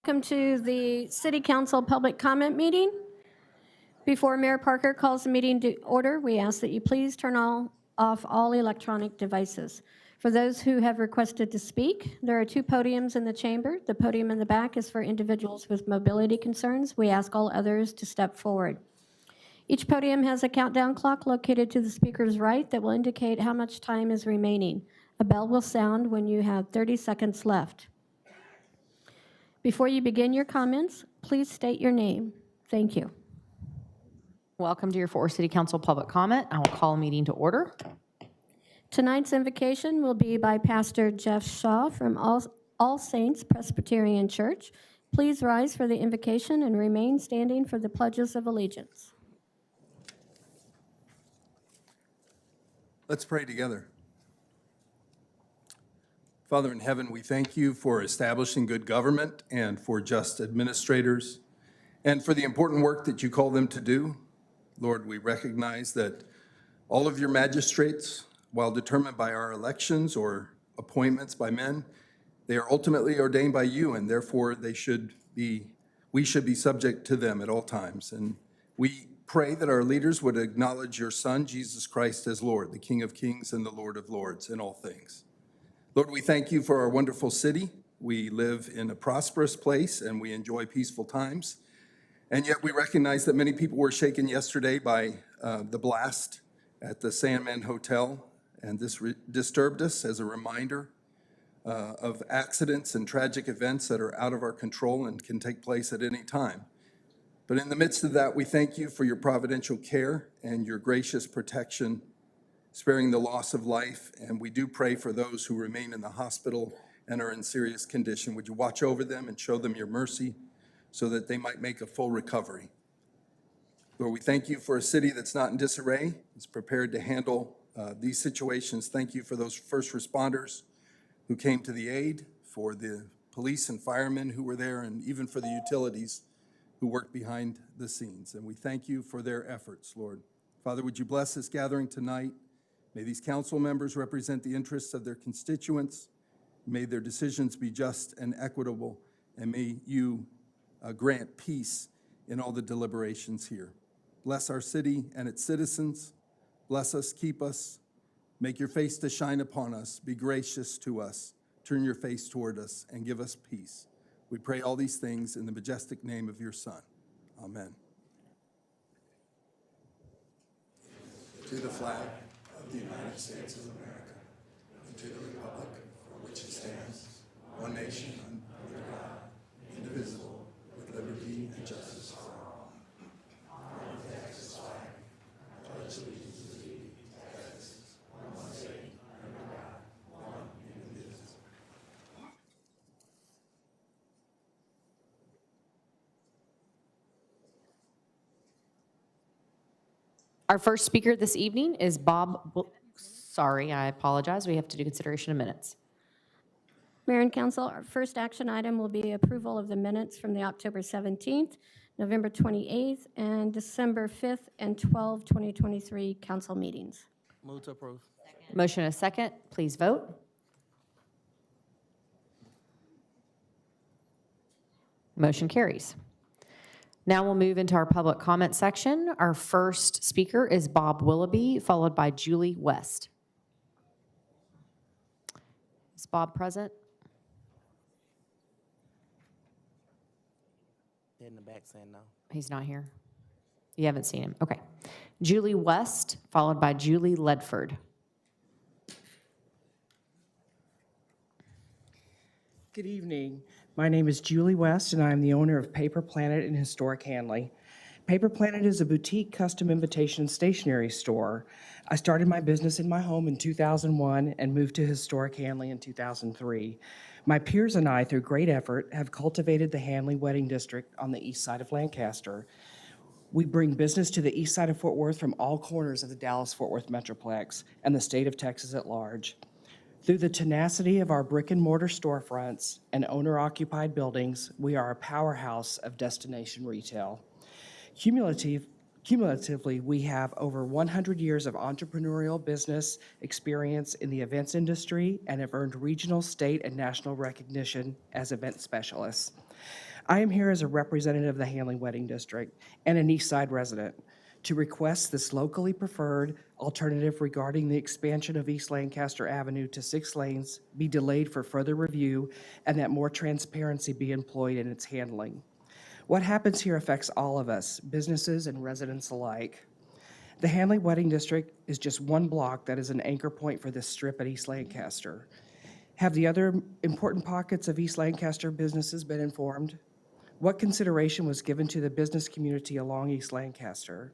Welcome to the City Council public comment meeting. Before Mayor Parker calls the meeting to order, we ask that you please turn off all electronic devices. For those who have requested to speak, there are 2 podiums in the chamber. The podium in the back is for individuals with mobility concerns. We ask all others to step forward. Each podium has a countdown clock located to the speaker's right that will indicate how much time is remaining. A bell will sound when you have 30 seconds left. Before you begin your comments, please state your name. Thank you. Welcome to your Fort Worth City Council public comment. I will call a meeting to order. Tonight's invocation will be by Pastor Jeff Shaw from All Saints Presbyterian Church. Please rise for the invocation and remain standing for the pledges of allegiance. Let's pray together. Father in heaven, we thank you for establishing good government and for just administrators and for the important work that you call them to do. Lord, we recognize that all of your magistrates, while determined by our elections or appointments by men, they are ultimately ordained by you, and therefore we should be subject to them at all times. And we pray that our leaders would acknowledge your Son, Jesus Christ, as Lord, the King of Kings and the Lord of Lords in all things. Lord, we thank you for our wonderful city. We live in a prosperous place and we enjoy peaceful times. And yet we recognize that many people were shaken yesterday by the blast at the Sandman Hotel. And this disturbed us as a reminder of accidents and tragic events that are out of our control and can take place at any time. But in the midst of that, we thank you for your providential care and your gracious protection, sparing the loss of life. And we do pray for those who remain in the hospital and are in serious condition. Would you watch over them and show them your mercy so that they might make a full recovery? Lord, we thank you for a city that's not in disarray, is prepared to handle these situations. Thank you for those first responders who came to the aid, for the police and firemen who were there, and even for the utilities who worked behind the scenes. And we thank you for their efforts, Lord. Father, would you bless this gathering tonight? May these council members represent the interests of their constituents. May their decisions be just and equitable, and may you grant peace in all the deliberations here. Bless our city and its citizens. Bless us, keep us. Make your face to shine upon us. Be gracious to us. Turn your face toward us and give us peace. We pray all these things in the majestic name of your Son. Amen. To the flag of the United States of America, and to the republic for which it stands, one nation under God, indivisible, with liberty and justice for all. Honor the Texas flag. I pledge allegiance to Texas, one state, under God, one and indivisible. Our first speaker this evening is I apologize. We have to do consideration of minutes. Mayor and Council, our first action item will be approval of the minutes from the October 17th, November 28th, and December 5th and 12th, 2023 council meetings. Move to approve. Motion and a second. Please vote. Motion carries. Now we'll move into our public comment section. Our first speaker is Bob Willoughby, followed by Julie West. Is Bob present? In the back saying no. He's not here. You haven't seen him. Okay. Julie West, followed by Julie Ledford. Good evening. My name is Julie West, and I'm the owner of Paper Planet in historic Hanley. Paper Planet is a boutique custom invitation stationery store. I started my business in my home in 2001 and moved to historic Hanley in 2003. My peers and I, through great effort, have cultivated the Hanley Wedding District on the east side of Lancaster. We bring business to the east side of Fort Worth from all corners of the Dallas-Fort Worth Metroplex and the state of Texas at large. Through the tenacity of our brick and mortar storefronts and owner-occupied buildings, we are a powerhouse of destination retail. Cumulatively, we have over 100 years of entrepreneurial business experience in the events industry and have earned regional, state, and national recognition as event specialists. I am here as a representative of the Hanley Wedding District and an East Side resident to request this locally preferred alternative regarding the expansion of East Lancaster Avenue to 6 lanes be delayed for further review and that more transparency be employed in its handling. What happens here affects all of us, businesses and residents alike. The Hanley Wedding District is just one block that is an anchor point for this strip at East Lancaster. Have the other important pockets of East Lancaster businesses been informed? What consideration was given to the business community along East Lancaster?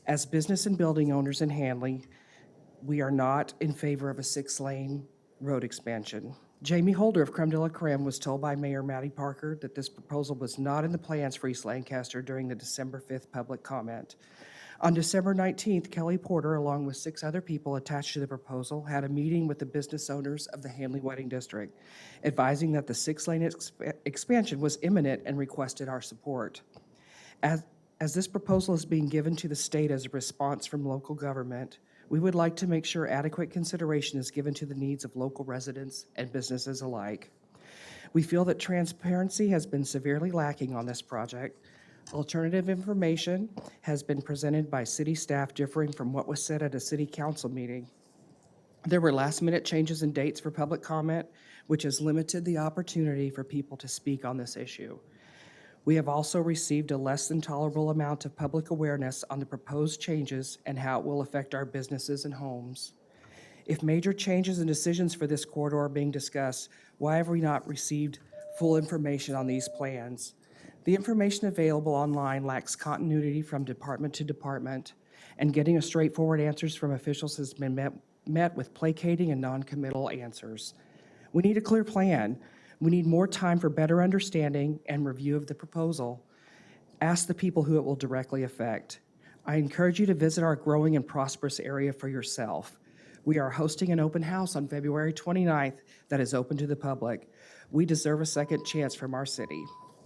As business and building owners in Hanley, we are not in favor of a 6-lane road expansion. Jamie Holder of Creme de la Creme was told by Mayor Matty Parker that this proposal was not in the plans for East Lancaster during the December 5th public comment. On December 19th, Kelly Porter, along with 6 other people attached to the proposal, had a meeting with the business owners of the Hanley Wedding District, advising that the 6-lane expansion was imminent and requested our support. As this proposal is being given to the state as a response from local government, we would like to make sure adequate consideration is given to the needs of local residents and businesses alike. We feel that transparency has been severely lacking on this project. Alternative information has been presented by city staff differing from what was said at a city council meeting. There were last-minute changes in dates for public comment, which has limited the opportunity for people to speak on this issue. We have also received a less than tolerable amount of public awareness on the proposed changes and how it will affect our businesses and homes. If major changes and decisions for this corridor are being discussed, why have we not received full information on these plans? The information available online lacks continuity from department to department, and getting a straightforward answers from officials has been met with placating and non-committal answers. We need a clear plan. We need more time for better understanding and review of the proposal. Ask the people who it will directly affect. I encourage you to visit our growing and prosperous area for yourself. We are hosting an open house on February 29th that is open to the public. We deserve a second chance from our city.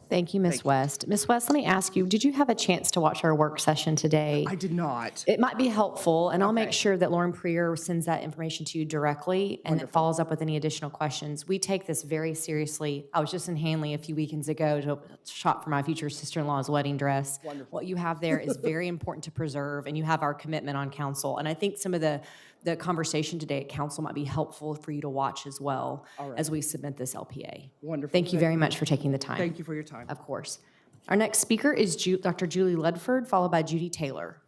Thank you, Ms. West. Ms. West, let me ask you, did you have a chance to watch our work session today? I did not. It might be helpful, and I'll make Okay. sure that Lauren Prier sends that information to you directly and it follows up with any additional questions. We take this very seriously. I was just in Hanley a few weekends ago to shop for my future sister-in-law's wedding dress. Wonderful. What you have there is very important to preserve, and you have our commitment on council. And I think some of the conversation today at council might be helpful for you to watch as well as we submit this LPA. Wonderful. Thank you very much for taking the time. Thank you for your time. Of course. Our next speaker is Dr. Julie Ledford, followed by Judy Taylor.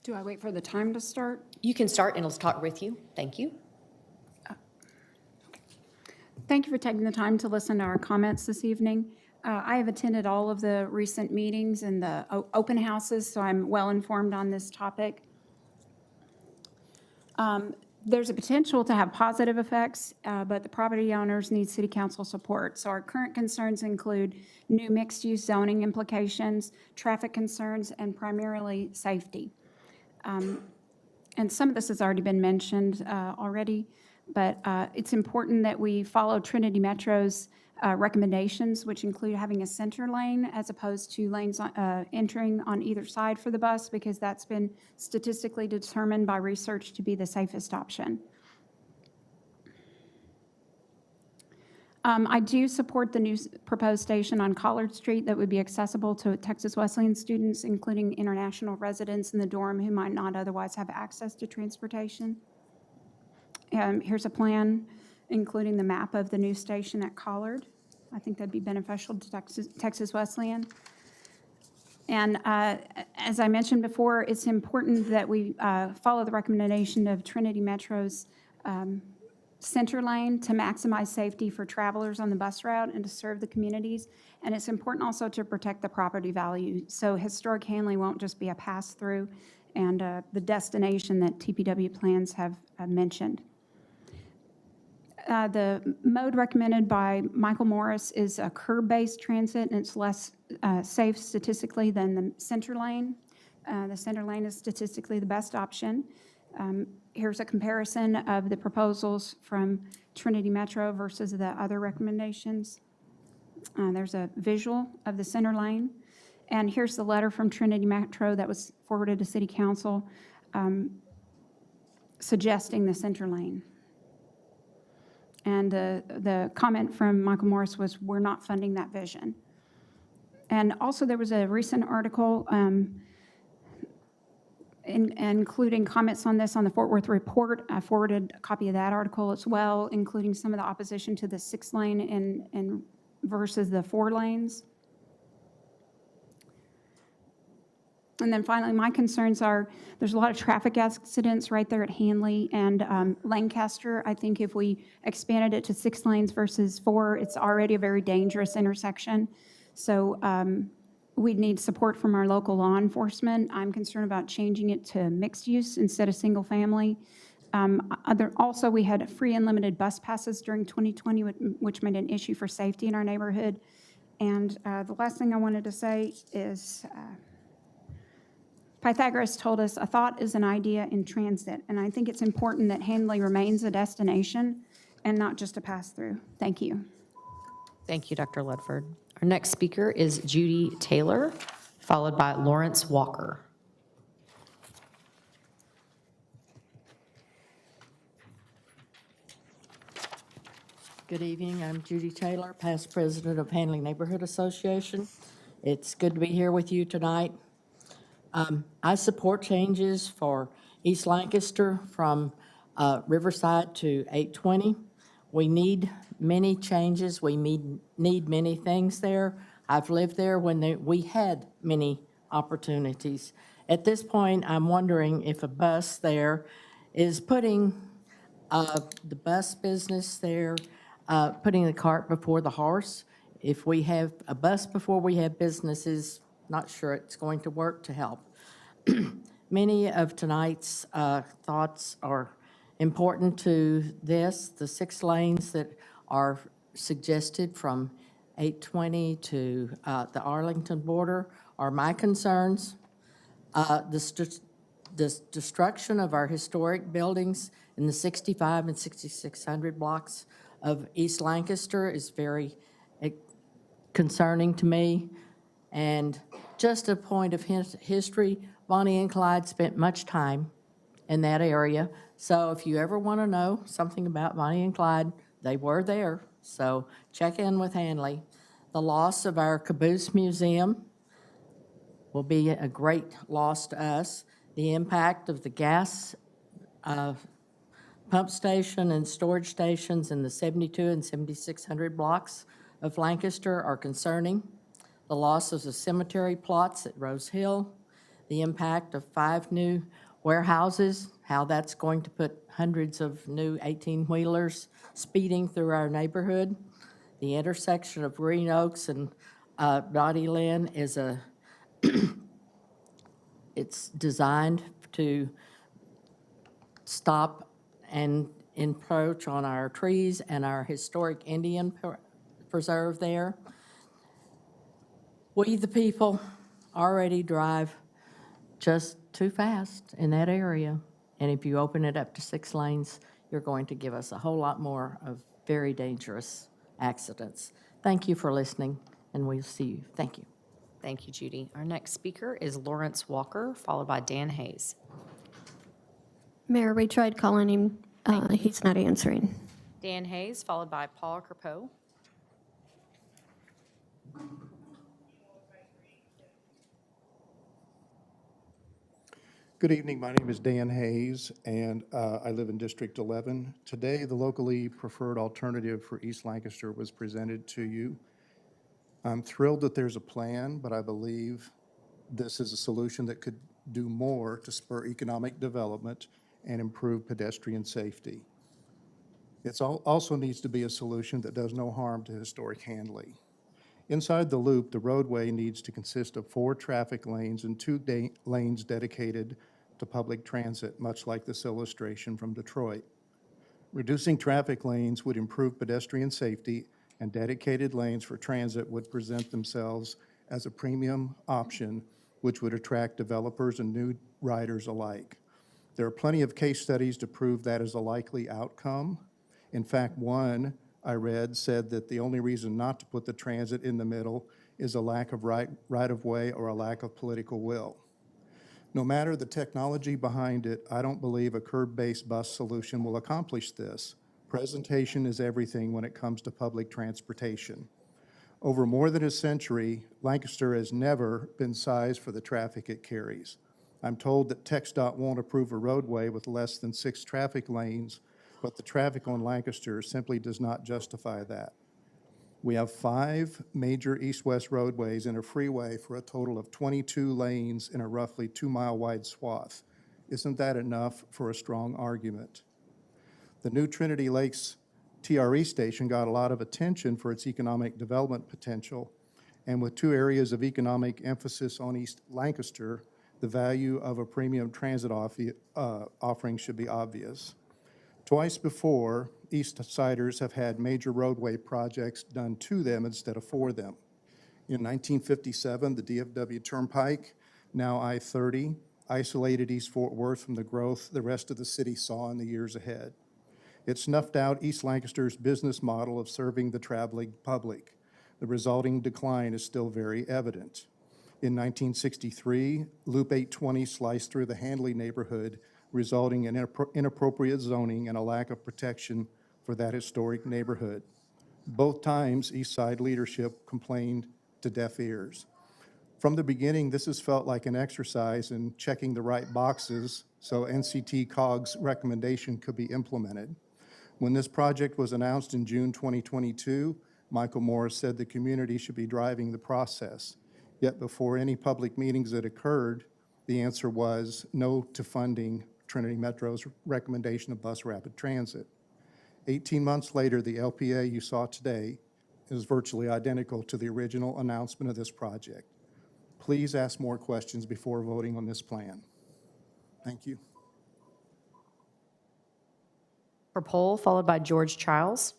Do I wait for the time to start? You can start, and let's talk with you. Thank you. Thank you for taking the time to listen to our comments this evening. I have attended all of the recent meetings and the open houses, so I'm well informed on this topic. There's a potential to have positive effects, but the property owners need city council support. So our current concerns include new mixed-use zoning implications, traffic concerns, and primarily safety. And some of this has already been mentioned already, but it's important that we follow Trinity Metro's recommendations, which include having a center lane as opposed to lanes entering on either side for the bus, because that's been statistically determined by research to be the safest option. I do support the new proposed station on Collard Street that would be accessible to Texas Wesleyan students, including international residents in the dorm who might not otherwise have access to transportation. Here's a plan including the map of the new station at Collard. I think that'd be beneficial to Texas Wesleyan. And as I mentioned before, it's important that we follow the recommendation of Trinity Metro's center lane to maximize safety for travelers on the bus route and to serve the communities. And it's important also to protect the property value. So historic Hanley won't just be a pass-through and the destination that TPW plans have mentioned. The mode recommended by Michael Morris is a curb-based transit, and it's less safe statistically than the center lane. The center lane is statistically the best option. Here's a comparison of the proposals from Trinity Metro versus the other recommendations. There's a visual of the center lane. And here's the letter from Trinity Metro that was forwarded to City Council. suggesting the center lane. And the comment from Michael Morris was, we're not funding that vision. And also, there was a recent article including comments on this on the Fort Worth Report. I forwarded a copy of that article as well, including some of the opposition to the 6-lane and versus the 4 lanes. And then finally, my concerns are, there's a lot of traffic accidents right there at Hanley and Lancaster. I think if we expanded it to 6 lanes versus 4, it's already a very dangerous intersection. So we'd need support from our local law enforcement. I'm concerned about changing it to mixed use instead of single family. Also, we had free unlimited bus passes during 2020, which made an issue for safety in our neighborhood. And the last thing I wanted to say is, Pythagoras told us a thought is an idea in transit, and I think it's important that Hanley remains a destination and not just a pass-through. Thank you. Thank you, Dr. Ledford. Our next speaker is Judy Taylor, followed by Lawrence Walker. Good evening. I'm Judy Taylor, past president of Hanley Neighborhood Association. It's good to be here with you tonight. I support changes for East Lancaster from Riverside to 820. We need many changes. We need many things there. I've lived there when we had many opportunities. At this point, I'm wondering if a bus there is putting the bus business there, putting the cart before the horse. If we have a bus before we have businesses, not sure it's going to work to help. Many of tonight's thoughts are important to this. The 6 lanes that are suggested from 820 to the Arlington border are my concerns. The destruction of our historic buildings in the 65 and 6600 blocks of East Lancaster is very concerning to me. And just a point of history, Bonnie and Clyde spent much time in that area. So if you ever want to know something about Bonnie and Clyde, they were there. So check in with Hanley. The loss of our Caboose Museum will be a great loss to us. The impact of the gas pump station and storage stations in the 72 and 7600 blocks of Lancaster are concerning. The loss of the cemetery plots at Rose Hill, the impact of 5 new warehouses, how that's going to put hundreds of new 18-wheelers speeding through our neighborhood. The intersection of Green Oaks and Dottie Lynn is it's designed to stop and encroach on our trees and our historic Indian preserve there. We, the people, already drive just too fast in that area. And if you open it up to 6 lanes, you're going to give us a whole lot more of very dangerous accidents. Thank you for listening, and we'll see you. Thank you. Thank you, Judy. Our next speaker is Lawrence Walker, followed by Dan Hayes. Mayor, we tried calling him. He's not answering. Dan Hayes, followed by Paul Crapeau. Good evening. My name is Dan Hayes, and I live in District 11. Today, the locally preferred alternative for East Lancaster was presented to you. I'm thrilled that there's a plan, but I believe this is a solution that could do more to spur economic development and improve pedestrian safety. It also needs to be a solution that does no harm to historic Hanley. Inside the loop, the roadway needs to consist of 4 traffic lanes and 2 lanes dedicated to public transit, much like this illustration from Detroit. Reducing traffic lanes would improve pedestrian safety, and dedicated lanes for transit would present themselves as a premium option, which would attract developers and new riders alike. There are plenty of case studies to prove that is a likely outcome. In fact, one I read said that the only reason not to put the transit in the middle is a lack of right-of-way or a lack of political will. No matter the technology behind it, I don't believe a curb-based bus solution will accomplish this. Presentation is everything when it comes to public transportation. Over more than a century, Lancaster has never been sized for the traffic it carries. I'm told that TxDOT won't approve a roadway with less than 6 traffic lanes, but the traffic on Lancaster simply does not justify that. We have 5 major east-west roadways and a freeway for a total of 22 lanes in a roughly 2-mile wide swath. Isn't that enough for a strong argument? The new Trinity Lakes TRE station got a lot of attention for its economic development potential, and with 2 areas of economic emphasis on East Lancaster, the value of a premium transit offering should be obvious. Twice before, East Siders have had major roadway projects done to them instead of for them. In 1957, the DFW Turnpike, now I-30, isolated East Fort Worth from the growth the rest of the city saw in the years ahead. It snuffed out East Lancaster's business model of serving the traveling public. The resulting decline is still very evident. In 1963, Loop 820 sliced through the Handley neighborhood, resulting in inappropriate zoning and a lack of protection for that historic neighborhood. Both times, East Side leadership complained to deaf ears. From the beginning, this has felt like an exercise in checking the right boxes so NCT COG's recommendation could be implemented. When this project was announced in June 2022, Michael Morris said the community should be driving the process. Yet before any public meetings had occurred, the answer was no to funding Trinity Metro's recommendation of bus rapid transit. 18 months later, the LPA you saw today is virtually identical to the original announcement of this project. Please ask more questions before voting on this plan. Thank you. For poll, followed by George Childs.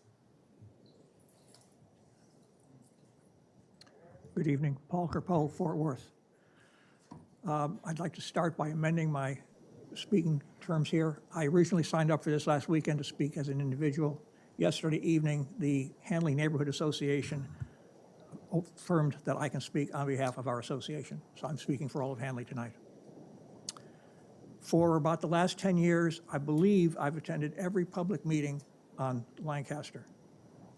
Good evening. Paul Kerpel, Fort Worth. I'd like to start by amending my speaking terms here. I originally signed up for this last weekend to speak as an individual. Yesterday evening, the Handley Neighborhood Association affirmed that I can speak on behalf of our association. So I'm speaking for all of Handley tonight. For about the last 10 years, I believe I've attended every public meeting on Lancaster.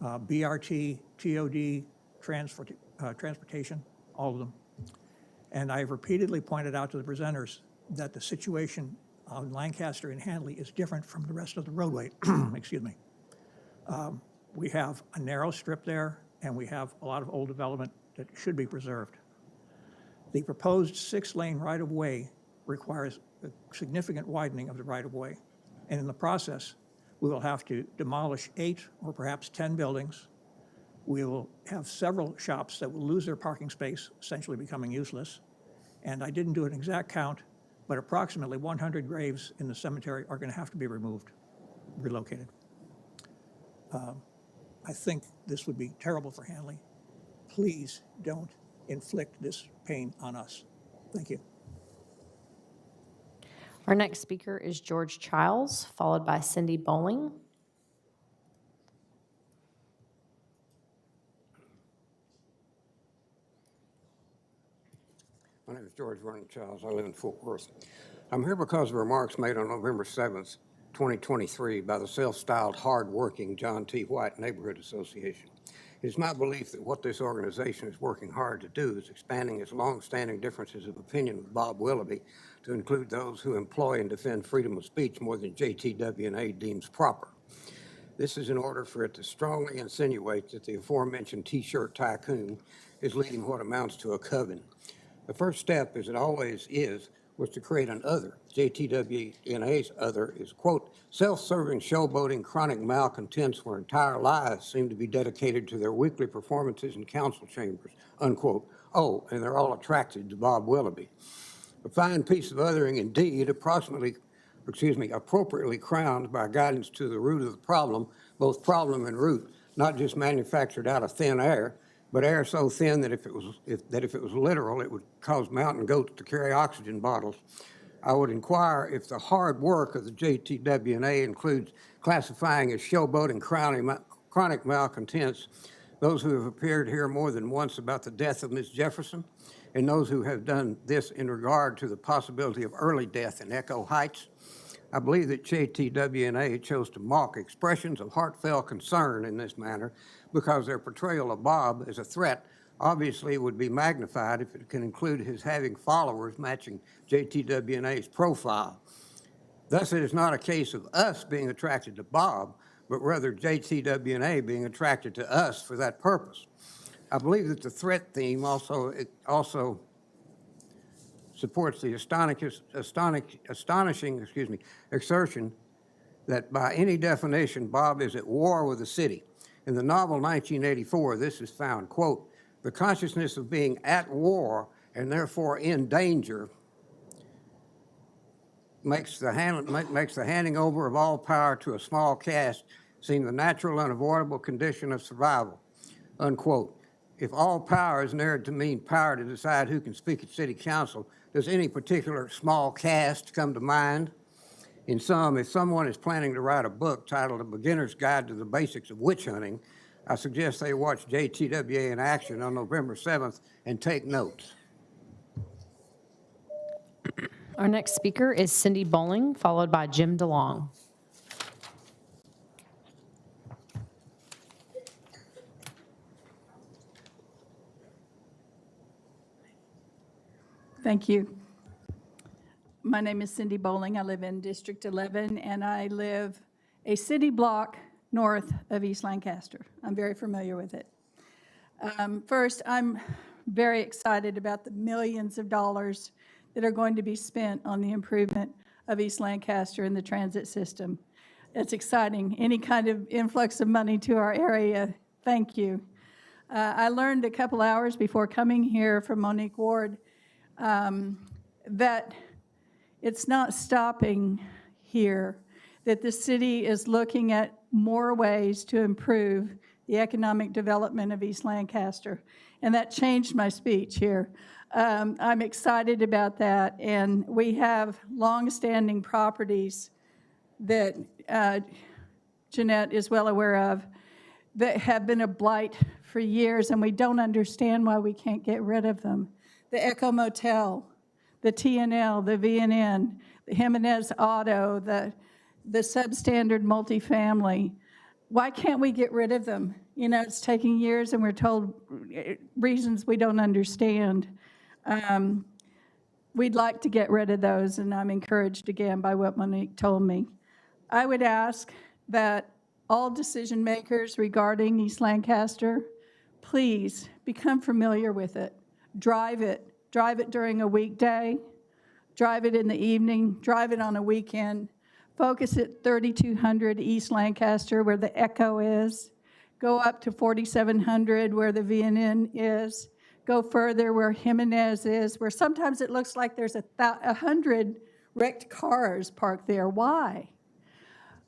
BRT, TOD, transportation, all of them. And I have repeatedly pointed out to the presenters that the situation on Lancaster and Handley is different from the rest of the roadway. Excuse me. We have a narrow strip there, and we have a lot of old development that should be preserved. The proposed 6-lane right-of-way requires a significant widening of the right-of-way. And in the process, we will have to demolish 8 or perhaps 10 buildings. We will have several shops that will lose their parking space, essentially becoming useless. And I didn't do an exact count, but approximately 100 graves in the cemetery are going to have to be removed, relocated. I think this would be terrible for Handley. Please don't inflict this pain on us. Thank you. Our next speaker is George Childs, followed by Cindy Bowling. My name is George Vernon Childs. I live in Fort Worth. I'm here because of remarks made on November 7th, 2023 by the self-styled hard-working John T. White Neighborhood Association. It is my belief that what this organization is working hard to do is expanding its long-standing differences of opinion with Bob Willoughby to include those who employ and defend freedom of speech more than JTW&A deems proper. This is in order for it to strongly insinuate that the aforementioned T-shirt tycoon is leading what amounts to a coven. The first step, as it always is, was to create an other. JTW&A's other is, quote, self-serving, showboating, chronic malcontents where entire lives seem to be dedicated to their weekly performances in council chambers, unquote. Oh, and they're all attracted to Bob Willoughby. A fine piece of othering indeed, appropriately crowned by guidance to the root of the problem, both problem and root, not just manufactured out of thin air, but air so thin that if it was literal, it would cause mountain goats to carry oxygen bottles. I would inquire if the hard work of the JTW&A includes classifying as showboating chronic malcontents those who have appeared here more than once about the death of Ms. Jefferson, and those who have done this in regard to the possibility of early death in Echo Heights. I believe that JTWNA chose to mock expressions of heartfelt concern in this manner because their portrayal of Bob as a threat obviously would be magnified if it can include his having followers matching JTWNA's profile. Thus, it is not a case of us being attracted to Bob, but rather JTWNA being attracted to us for that purpose. I believe that the threat theme also supports the astonishing assertion that by any definition, Bob is at war with the city. In the novel 1984, this is found, quote, "The consciousness of being at war and therefore in danger makes the handing over of all power to a small caste seem the natural and avoidable condition of survival," unquote. If all power is narrowed to mean power to decide who can speak at city council, does any particular small caste come to mind? In sum, if someone is planning to write a book titled A Beginner's Guide to the Basics of Witch Hunting, I suggest they watch JTWA in action on November 7th and take notes. Our next speaker is Cindy Bowling, followed by Jim DeLong. Thank you. My name is Cindy Bowling. I live in District 11, and I live a city block north of East Lancaster. I'm very familiar with it. First, I'm very excited about the millions of dollars that are going to be spent on the improvement of East Lancaster and the transit system. It's exciting. Any kind of influx of money to our area, thank you. I learned a couple hours before coming here from Monique Ward that it's not stopping here, that the city is looking at more ways to improve the economic development of East Lancaster. And that changed my speech here. I'm excited about that. And we have long-standing properties that Jeanette is well aware of that have been a blight for years, and we don't understand why we can't get rid of them. The Echo Motel, the TNL, the VNN, the Jimenez Auto, the substandard multifamily. Why can't we get rid of them? You know, it's taking years, and we're told reasons we don't understand. We'd like to get rid of those, and I'm encouraged again by what Monique told me. I would ask that all decision makers regarding East Lancaster, please become familiar with it. Drive it during a weekday, drive it in the evening, drive it on a weekend. Focus at 3200 East Lancaster where the Echo is. Go up to 4700 where the VNN is. Go further where Jimenez is, where sometimes it looks like there's 100 wrecked cars parked there. Why?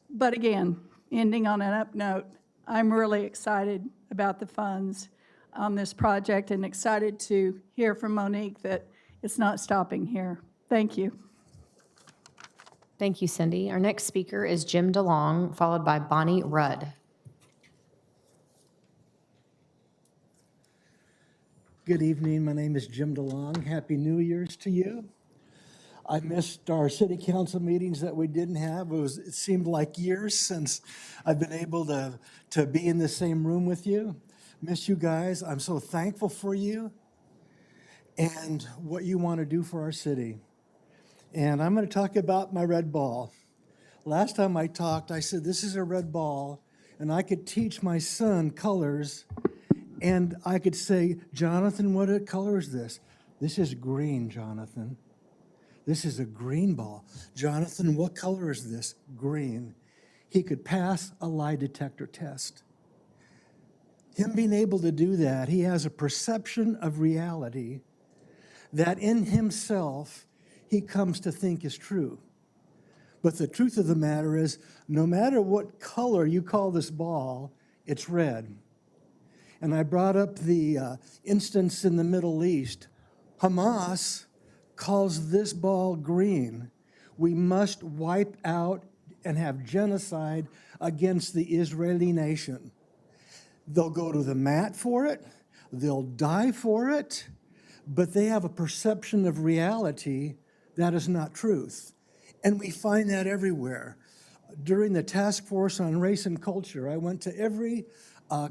But again, ending on an up note, I'm really excited about the funds on this project and excited to hear from Monique that it's not stopping here. Thank you. Thank you, Cindy. Our next speaker is Jim DeLong, followed by Bonnie Rudd. Good evening. My name is Jim DeLong. Happy New Year's to you. I missed our city council meetings that we didn't have. It seemed like years since I've been able to be in the same room with you. Miss you guys. I'm so thankful for you and what you want to do for our city. And I'm going to talk about my red ball. Last time I talked, I said, this is a red ball, and I could teach my son colors, and I could say, Jonathan, what color is this? This is green, Jonathan. This is a green ball. Jonathan, what color is this? Green. He could pass a lie detector test. Him being able to do that, he has a perception of reality that in himself he comes to think is true. But the truth of the matter is, no matter what color you call this ball, it's red. And I brought up the instance in the Middle East. Hamas calls this ball green. We must wipe out and have genocide against the Israeli nation. They'll go to the mat for it, they'll die for it, but they have a perception of reality that is not truth. And we find that everywhere. During the task force on race and culture, I went to every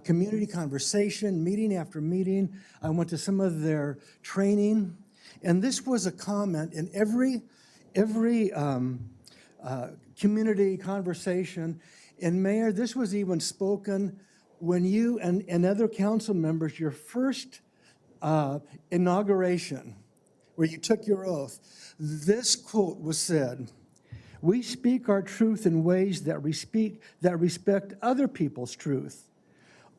community conversation, meeting after meeting. I went to some of their training, and this was a comment in every community conversation. And Mayor, this was even spoken when you and other council members, your first inauguration, where you took your oath. This quote was said, "We speak our truth in ways that respect other people's truth.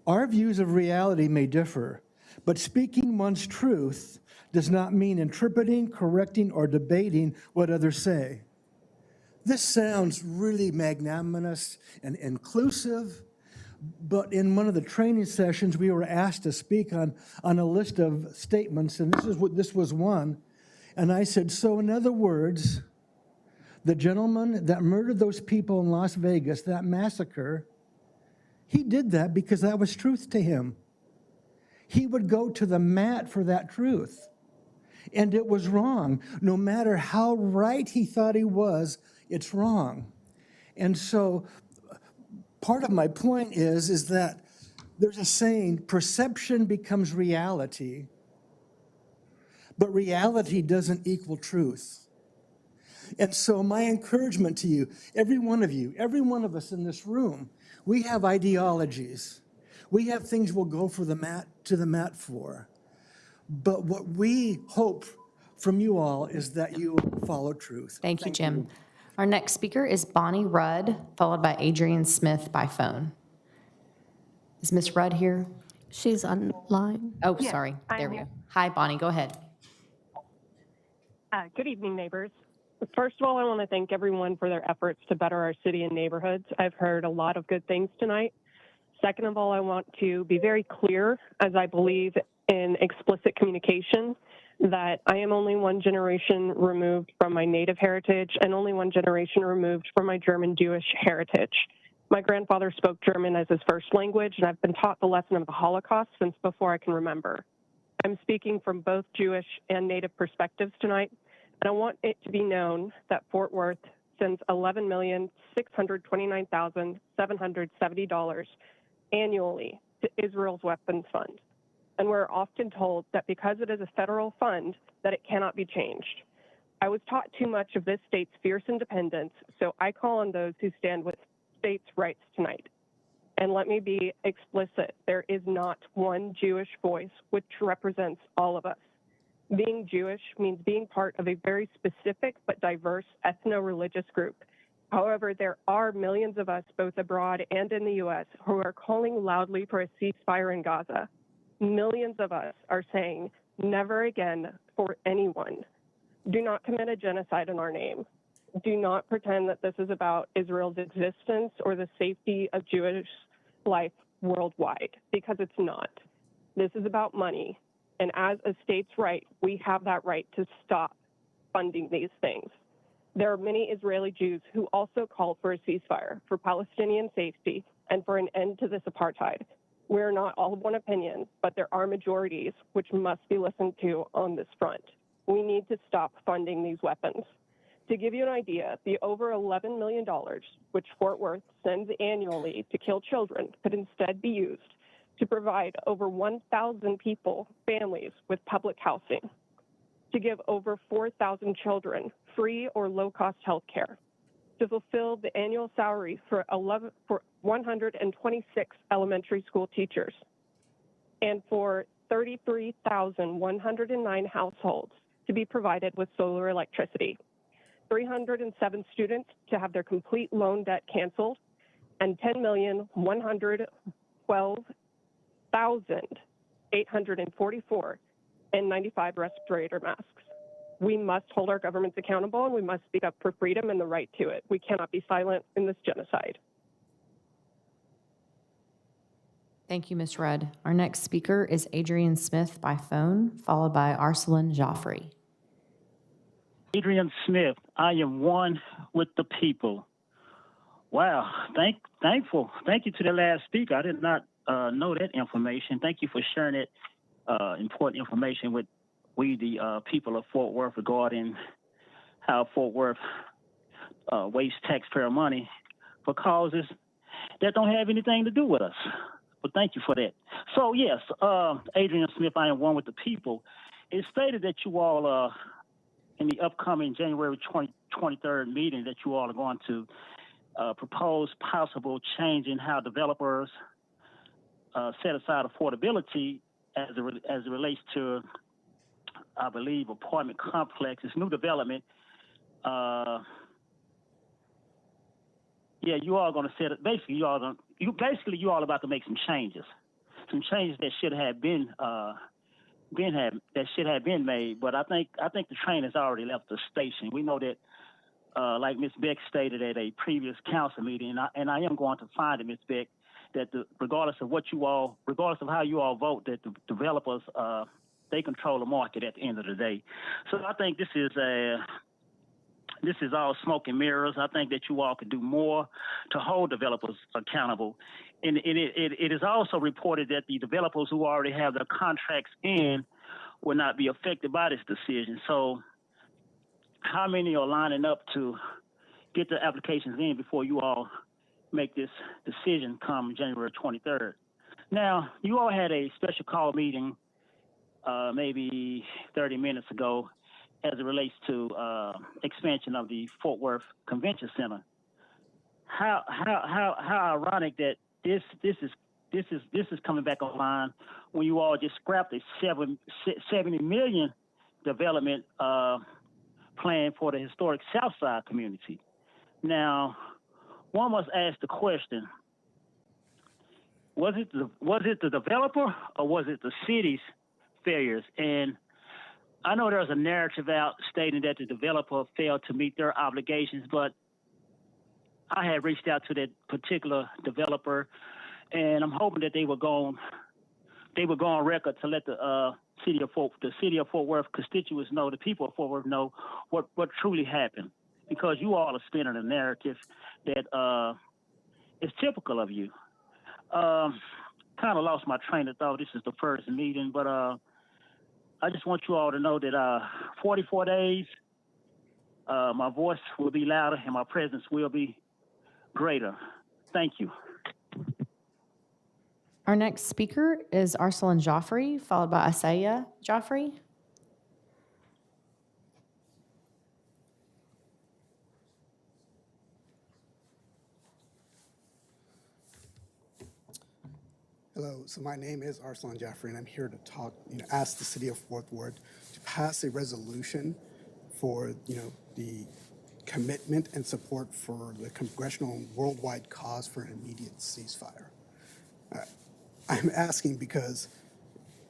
Our views of reality may differ, but speaking one's truth does not mean interpreting, correcting, or debating what others say." This sounds really magnanimous and inclusive, but in one of the training sessions, we were asked to speak on a list of statements, and this was one. And I said, so in other words, the gentleman that murdered those people in Las Vegas, that massacre, he did that because that was truth to him. He would go to the mat for that truth. And it was wrong. No matter how right he thought he was, it's wrong. And so part of my point is that there's a saying, perception becomes reality, but reality doesn't equal truth. And so my encouragement to you, every one of us in this room, we have ideologies. We have things we'll go to the mat for. But what we hope from you all is that you follow truth. Thank you, Jim. Our next speaker is Bonnie Rudd, followed by Adrien Smith by phone. Is Miss Rudd here? She's online. Oh, sorry. There we go. Hi, Bonnie, go ahead. Good evening, neighbors. First of all, I want to thank everyone for their efforts to better our city and neighborhoods. I've heard a lot of good things tonight. Second of all, I want to be very clear, as I believe in explicit communication, that I am only one generation removed from my native heritage and only one generation removed from my German Jewish heritage. My grandfather spoke German as his first language, and I've been taught the lesson of the Holocaust since before I can remember. I'm speaking from both Jewish and Native perspectives tonight, and I want it to be known that Fort Worth sends $11,629,770 annually to Israel's weapons fund. And we're often told that because it is a federal fund, that it cannot be changed. I was taught too much of this state's fierce independence, so I call on those who stand with states' rights tonight. And let me be explicit, there is not one Jewish voice which represents all of us. Being Jewish means being part of a very specific but diverse ethno-religious group. However, there are millions of us, both abroad and in the U.S., who are calling loudly for a ceasefire in Gaza. Millions of us are saying, never again for anyone. Do not commit a genocide in our name. Do not pretend that this is about Israel's existence or the safety of Jewish life worldwide, because it's not. This is about money. And as a state's right, we have that right to stop funding these things. There are many Israeli Jews who also call for a ceasefire, for Palestinian safety, and for an end to this apartheid. We're not all of one opinion, but there are majorities which must be listened to on this front. We need to stop funding these weapons. To give you an idea, the over $11 million which Fort Worth sends annually to kill children could instead be used to provide over 1,000 families with public housing, to give over 4,000 children free or low-cost health care, to fulfill the annual salary for 126 elementary school teachers, and for 33,109 households to be provided with solar electricity, 307 students to have their complete loan debt canceled, and 10,112,844 N95 respirator masks. We must hold our governments accountable, and we must speak up for freedom and the right to it. We cannot be silent in this genocide. Thank you, Ms. Rudd. Our next speaker is Adrien Smith by phone, followed by Aryana Jaffrey. Adrien Smith, I am one with the people. Wow, thank you to the last speaker. I did not know that information. Thank you for sharing that important information with we, the people of Fort Worth, regarding how Fort Worth wastes taxpayer money for causes that don't have anything to do with us. But thank you for that. So yes, Adrien Smith, I am one with the people. It's stated that you all, in the upcoming January 23rd meeting, that you all are going to propose possible change in how developers set aside affordability as it relates to, I believe, apartment complexes, new development. Yeah, you all going to set it. Basically, you all about to make some changes that should have been made. But I think the train has already left the station. We know that, like Ms. Beck stated at a previous council meeting, and I am going to find it, Ms. Beck, that regardless of how you all vote, that the developers they control the market at the end of the day. So I think this is all smoke and mirrors. I think that you all could do more to hold developers accountable. And it is also reported that the developers who already have their contracts in will not be affected by this decision. So how many are lining up to get their applications in before you all make this decision come January 23rd? Now, you all had a special call meeting maybe 30 minutes ago as it relates to expansion of the Fort Worth Convention Center. How ironic that this is coming back online when you all just scrapped a $70 million development plan for the historic Southside community. Now, one must ask the question: was it the developer or was it the city's failures? And I know there's a narrative out stating that the developer failed to meet their obligations, but I had reached out to that particular developer, and I'm hoping that they will go on record to let the city of Fort Worth constituents know, the people of Fort Worth know what truly happened, because you all are spinning a narrative that is typical of you. Kind of lost my train of thought. This is the first meeting, but I just want you all to know that 44 days, my voice will be louder and my presence will be greater. Thank you. Our next speaker is Arand Joffrey, followed by Aryana Jaffrey. Hello, so my name is Rzan Rami, and I'm here to talk, ask the city of Fort Worth to pass a resolution for, the commitment and support for the congressional and worldwide cause for an immediate ceasefire. I'm asking because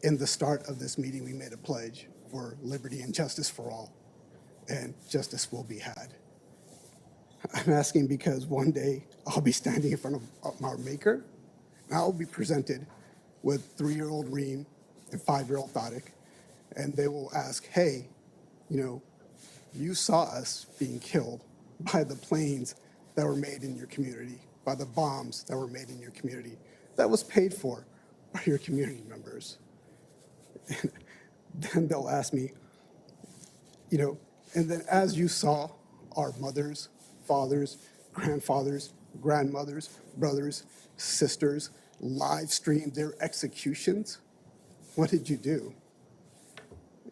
in the start of this meeting, we made a pledge for liberty and justice for all, and justice will be had. I'm asking because one day I'll be standing in front of our maker, and I'll be presented with 3-year-old Reem and 5-year-old Thadik, and they will ask, hey, you saw us being killed by the planes that were made in your community, by the bombs that were made in your community, that was paid for by your community members. And then they'll ask me, and then as you saw our mothers, fathers, grandfathers, grandmothers, brothers, sisters live stream their executions, what did you do?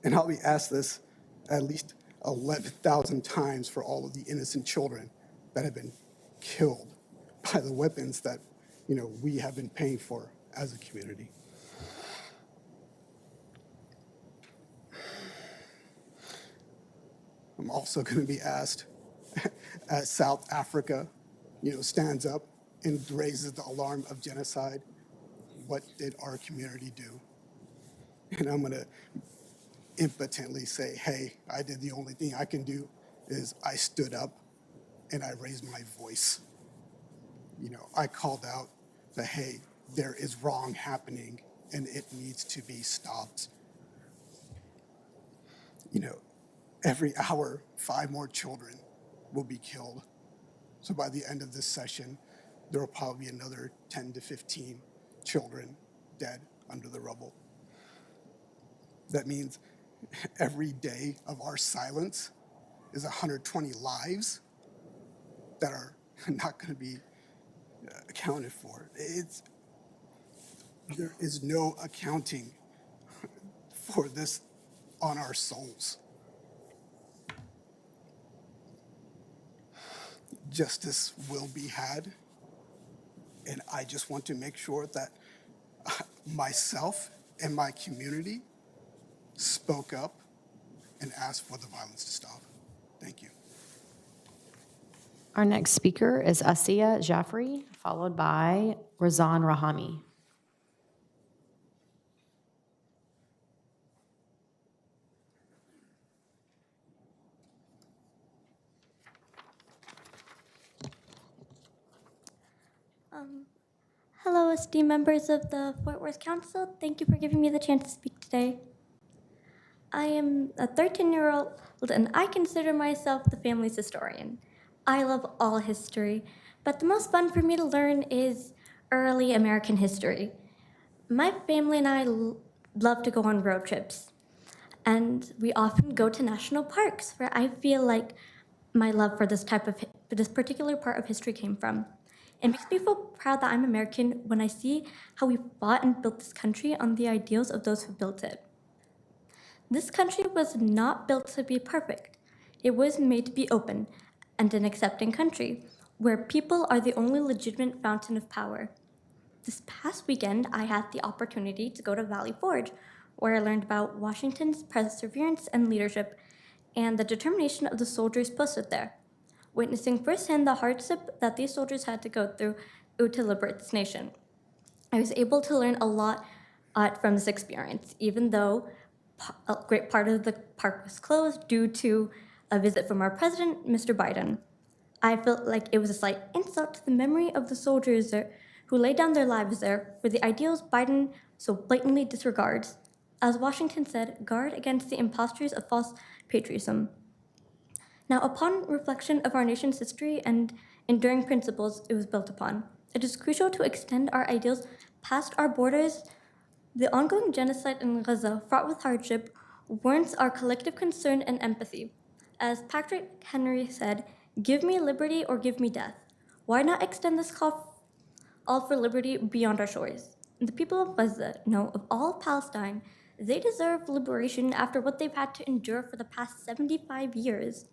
And I'll be asked this at least 11,000 times for all of the innocent children that have been killed by the weapons that, we have been paying for as a community. I'm also going to be asked, as South Africa, stands up and raises the alarm of genocide, what did our community do? And I'm going to impotently say, hey, I did the only thing I can do is I stood up and I raised my voice. I called out that, hey, there is wrong happening and it needs to be stopped. Every hour, 5 more children will be killed. So by the end of this session, there will probably be another 10 to 15 children dead under the rubble. That means every day of our silence is 120 lives that are not going to be accounted for. There is no accounting for this on our souls. Justice will be had, and I just want to make sure that myself and my community spoke up and asked for the violence to stop. Thank you. Our next speaker is Aryana Jaffrey, followed by Rzan Rami. Hello, esteemed members of the Fort Worth Council. Thank you for giving me the chance to speak today. I am a 13-year-old, and I consider myself the family's historian. I love all history, but the most fun for me to learn is early American history. My family and I love to go on road trips, and we often go to national parks where I feel like my love for this particular part of history came from. It makes me feel proud that I'm American when I see how we fought and built this country on the ideals of those who built it. This country was not built to be perfect. It was made to be open and an accepting country, where people are the only legitimate fountain of power. This past weekend, I had the opportunity to go to Valley Forge, where I learned about Washington's perseverance and leadership and the determination of the soldiers posted there, witnessing firsthand the hardship that these soldiers had to go through to liberate this nation. I was able to learn a lot from this experience, even though a great part of the park was closed due to a visit from our president, Mr. Biden. I felt like it was a slight insult to the memory of the soldiers who laid down their lives there for the ideals Biden so blatantly disregards. As Washington said, guard against the impostures of false patriotism. Now, upon reflection of our nation's history and enduring principles it was built upon, it is crucial to extend our ideals past our borders. The ongoing genocide in Gaza, fraught with hardship, warrants our collective concern and empathy. As Patrick Henry said, "Give me liberty or give me death." Why not extend this call for liberty beyond our shores? The people of Gaza know of all of Palestine, they deserve liberation after what they've had to endure for the past 75 years.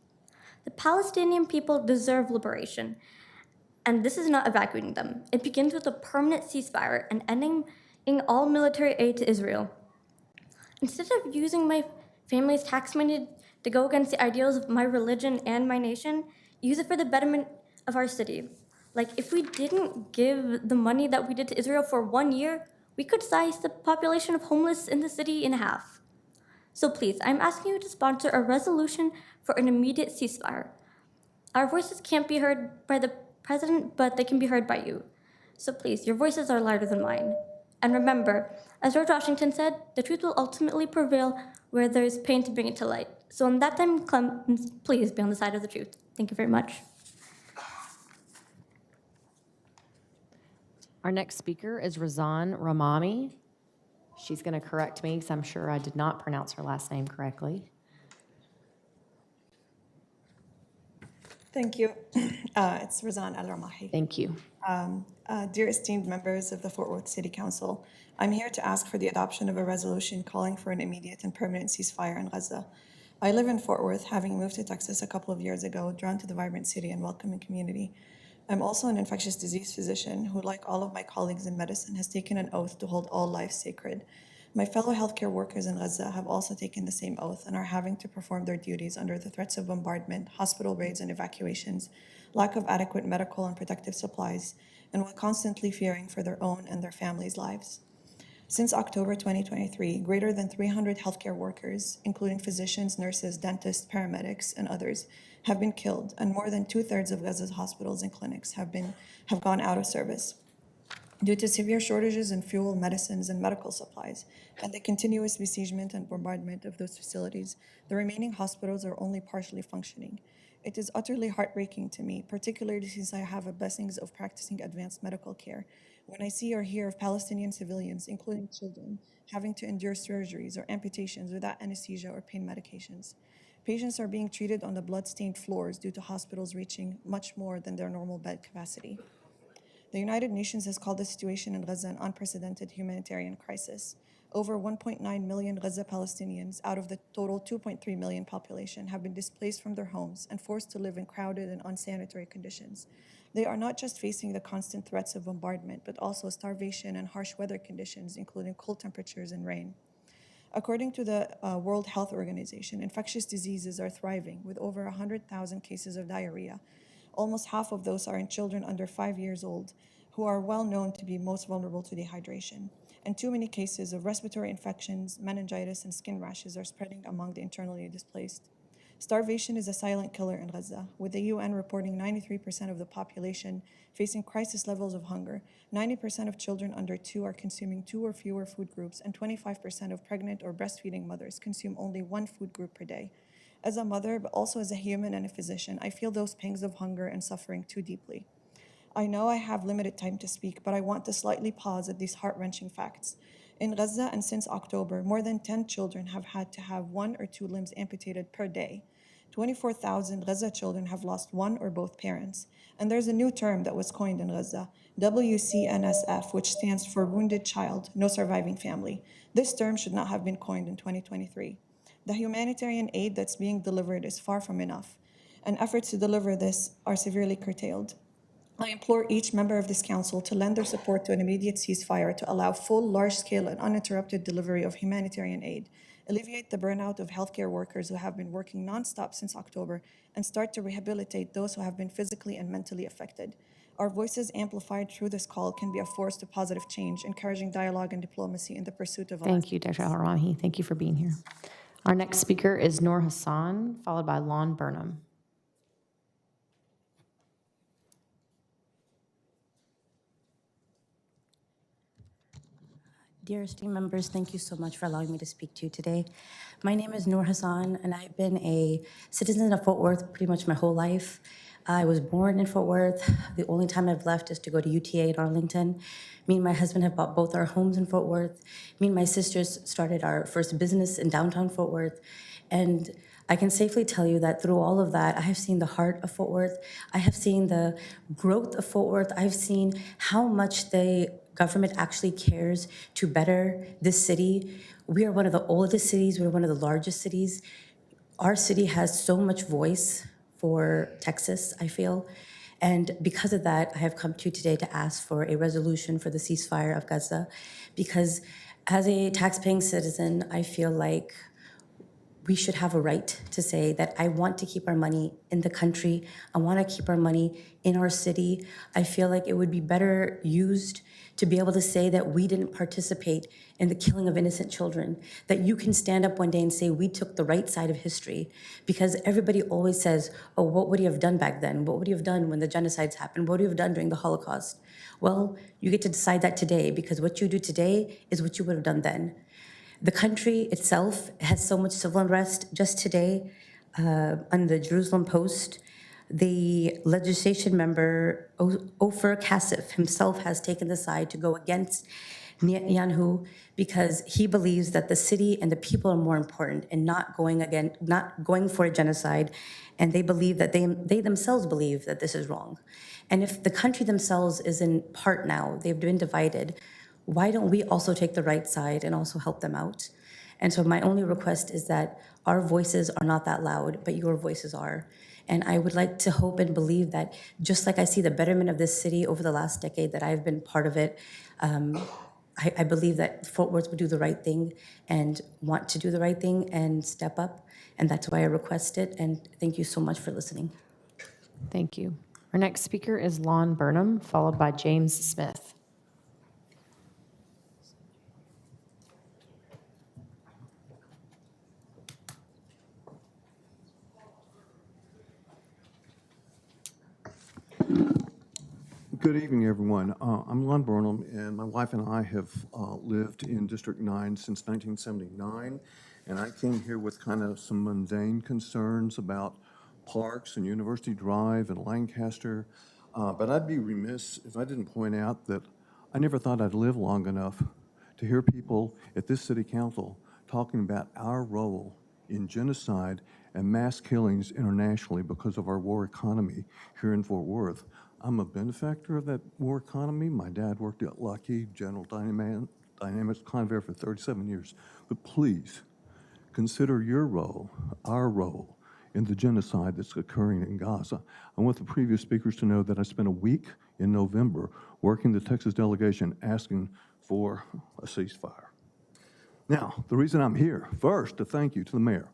The Palestinian people deserve liberation, and this is not evacuating them. It begins with a permanent ceasefire and ending all military aid to Israel. Instead of using my family's tax money to go against the ideals of my religion and my nation, use it for the betterment of our city. Like, if we didn't give the money that we did to Israel for 1 year, we could size the population of homeless in the city in half. So please, I'm asking you to sponsor a resolution for an immediate ceasefire. Our voices can't be heard by the president, but they can be heard by you. So please, your voices are louder than mine. And remember, as George Washington said, the truth will ultimately prevail where there is pain to bring it to light. So when that time comes, please be on the side of the truth. Thank you very much. Our next speaker is Rzan Rami. She's going to correct me because I'm sure I did not pronounce her last name correctly. Thank you. It's Rzan Rami. Thank you. Dear esteemed members of the Fort Worth City Council, I'm here to ask for the adoption of a resolution calling for an immediate and permanent ceasefire in Gaza. I live in Fort Worth, having moved to Texas a couple of years ago, drawn to the vibrant city and welcoming community. I'm also an infectious disease physician who, like all of my colleagues in medicine, has taken an oath to hold all life sacred. My fellow healthcare workers in Gaza have also taken the same oath and are having to perform their duties under the threats of bombardment, hospital raids and evacuations, lack of adequate medical and protective supplies, and while constantly fearing for their own and their families' lives. Since October 2023, greater than 300 healthcare workers, including physicians, nurses, dentists, paramedics, and others, have been killed, and more than 2/3 of Gaza's hospitals and clinics have gone out of service. Due to severe shortages in fuel, medicines, and medical supplies, and the continuous besiegement and bombardment of those facilities, the remaining hospitals are only partially functioning. It is utterly heartbreaking to me, particularly since I have the blessings of practicing advanced medical care, When I see or hear of Palestinian civilians, including children, having to endure surgeries or amputations without anesthesia or pain medications. Patients are being treated on the blood-stained floors due to hospitals reaching much more than their normal bed capacity. The United Nations has called the situation in Gaza an unprecedented humanitarian crisis. Over 1.9 million Gaza Palestinians out of the total 2.3 million population have been displaced from their homes and forced to live in crowded and unsanitary conditions. They are not just facing the constant threats of bombardment, but also starvation and harsh weather conditions, including cold temperatures and rain. According to the World Health Organization, infectious diseases are thriving, with over 100,000 cases of diarrhea. Almost half of those are in children under 5 years old, who are well known to be most vulnerable to dehydration. And too many cases of respiratory infections, meningitis, and skin rashes are spreading among the internally displaced. Starvation is a silent killer in Gaza, with the UN reporting 93% of the population facing crisis levels of hunger. 90% of children under 2 are consuming 2 or fewer food groups, and 25% of pregnant or breastfeeding mothers consume only 1 food group per day. As a mother, but also as a human and a physician, I feel those pangs of hunger and suffering too deeply. I know I have limited time to speak, but I want to slightly pause at these heart-wrenching facts. In Gaza and since October, more than 10 children have had to have 1 or 2 limbs amputated per day. 24,000 Gaza children have lost 1 or both parents. And there's a new term that was coined in Gaza, WCNSF, which stands for Wounded Child, No Surviving Family. This term should not have been coined in 2023. The humanitarian aid that's being delivered is far from enough, and efforts to deliver this are severely curtailed. I implore each member of this council to lend their support to an immediate ceasefire to allow full, large-scale, and uninterrupted delivery of humanitarian aid, alleviate the burnout of healthcare workers who have been working nonstop since October, and start to rehabilitate those who have been physically and mentally affected. Our voices amplified through this call can be a force to positive change, encouraging dialogue and diplomacy in the pursuit of a Thank you, Dr. Al-Rami. Thank you for being here. Our next speaker is Noor Hassan, followed by Lon Burnham. Dear esteemed members, thank you so much for allowing me to speak to you today. My name is Noor Hassan, and I've been a citizen of Fort Worth pretty much my whole life. I was born in Fort Worth. The only time I've left is to go to UTA in Arlington. Me and my husband have bought both our homes in Fort Worth. Me and my sisters started our first business in downtown Fort Worth. And I can safely tell you that through all of that, I have seen the heart of Fort Worth. I have seen the growth of Fort Worth. I've seen how much the government actually cares to better this city. We are one of the oldest cities. We're one of the largest cities. Our city has so much voice for Texas, I feel. And because of that, I have come to you today to ask for a resolution for the ceasefire of Gaza. Because as a taxpaying citizen, I feel like we should have a right to say that I want to keep our money in the country. I want to keep our money in our city. I feel like it would be better used to be able to say that we didn't participate in the killing of innocent children, that you can stand up one day and say we took the right side of history, because everybody always says, oh, what would you have done back then? What would you have done when the genocides happened? What would you have done during the Holocaust? Well, you get to decide that today, because what you do today is what you would have done then. The country itself has so much civil unrest. Just today, on the Jerusalem Post, the legislation member, Ofer Kassif himself, has taken the side to go against Netanyahu because he believes that the city and the people are more important and not going for a genocide. And they believe that they themselves believe that this is wrong. And if the country themselves is in part now, they've been divided, why don't we also take the right side and also help them out? And so my only request is that our voices are not that loud, but your voices are. And I would like to hope and believe that just like I see the betterment of this city over the last decade that I've been part of it, I believe that Fort Worth would do the right thing and want to do the right thing and step up. And that's why I request it. And thank you so much for listening. Thank you. Our next speaker is Lon Burnham, followed by James Smith. Good evening, everyone. I'm Lon Burnham, and my wife and I have lived in District 9 since 1979, and I came here with kind of some mundane concerns about parks and University Drive and Lancaster, but I'd be remiss if I didn't point out that I never thought I'd live long enough to hear people at this city council talking about our role in genocide and mass killings internationally because of our war economy here in Fort Worth. I'm a benefactor of that war economy. My dad worked at Lockheed General Dynamics Convair for 37 years. But please, consider your role, our role, in the genocide that's occurring in Gaza. I want the previous speakers to know that I spent a week in November working the Texas delegation asking for a ceasefire. Now, the reason I'm here, first, to thank you to the mayor.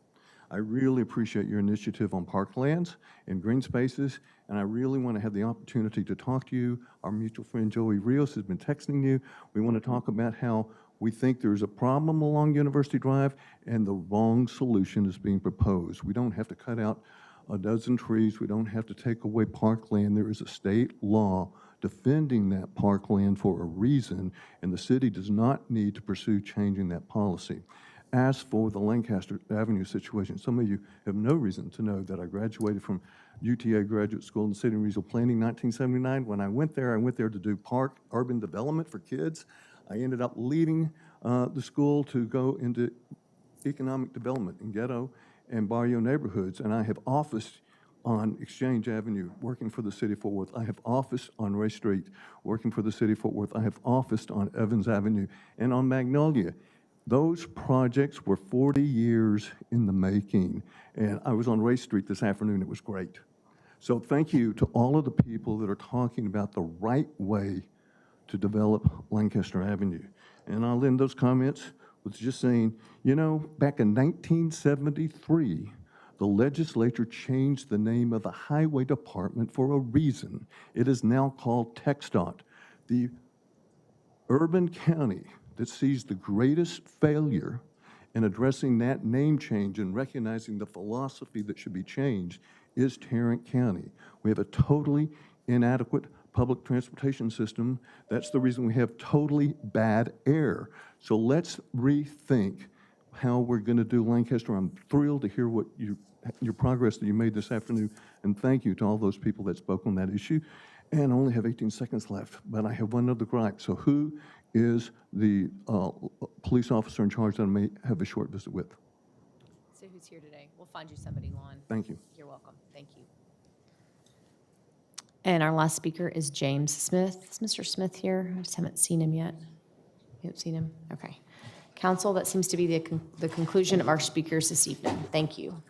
I really appreciate your initiative on parklands and green spaces, and I really want to have the opportunity to talk to you. Our mutual friend Joey Rios has been texting you. We want to talk about how we think there's a problem along University Drive and the wrong solution is being proposed. We don't have to cut out a dozen trees. We don't have to take away parkland. There is a state law defending that parkland for a reason, and the city does not need to pursue changing that policy. As for the Lancaster Avenue situation, some of you have no reason to know that I graduated from UTA Graduate School in City and Regional Planning in 1979. When I went there to do park urban development for kids. I ended up leaving the school to go into economic development in ghetto and barrio neighborhoods, and I have officed on Exchange Avenue, working for the city of Fort Worth. I have officed on Ray Street, working for the city of Fort Worth. I have officed on Evans Avenue and on Magnolia. Those projects were 40 years in the making, and I was on Ray Street this afternoon. It was great. So thank you to all of the people that are talking about the right way to develop Lancaster Avenue. And I'll end those comments with just saying, you know, back in 1973, the legislature changed the name of the Highway Department for a reason. It is now called TxDOT. The urban county that sees the greatest failure in addressing that name change and recognizing the philosophy that should be changed is Tarrant County. We have a totally inadequate public transportation system. That's the reason we have totally bad air. So let's rethink how we're going to do Lancaster. I'm thrilled to hear what your progress that you made this afternoon, and thank you to all those people that spoke on that issue. And I only have 18 seconds left, but I have one other gripe. So who is the police officer in charge that I may have a short visit with? So who's here today? We'll find you somebody, Lon. Thank you. You're welcome. Thank you. And our last speaker is James Smith. Is Mr. Smith here? I just haven't seen him yet. You haven't seen him? Okay. Council, that seems to be the conclusion of our speakers this evening. Thank you.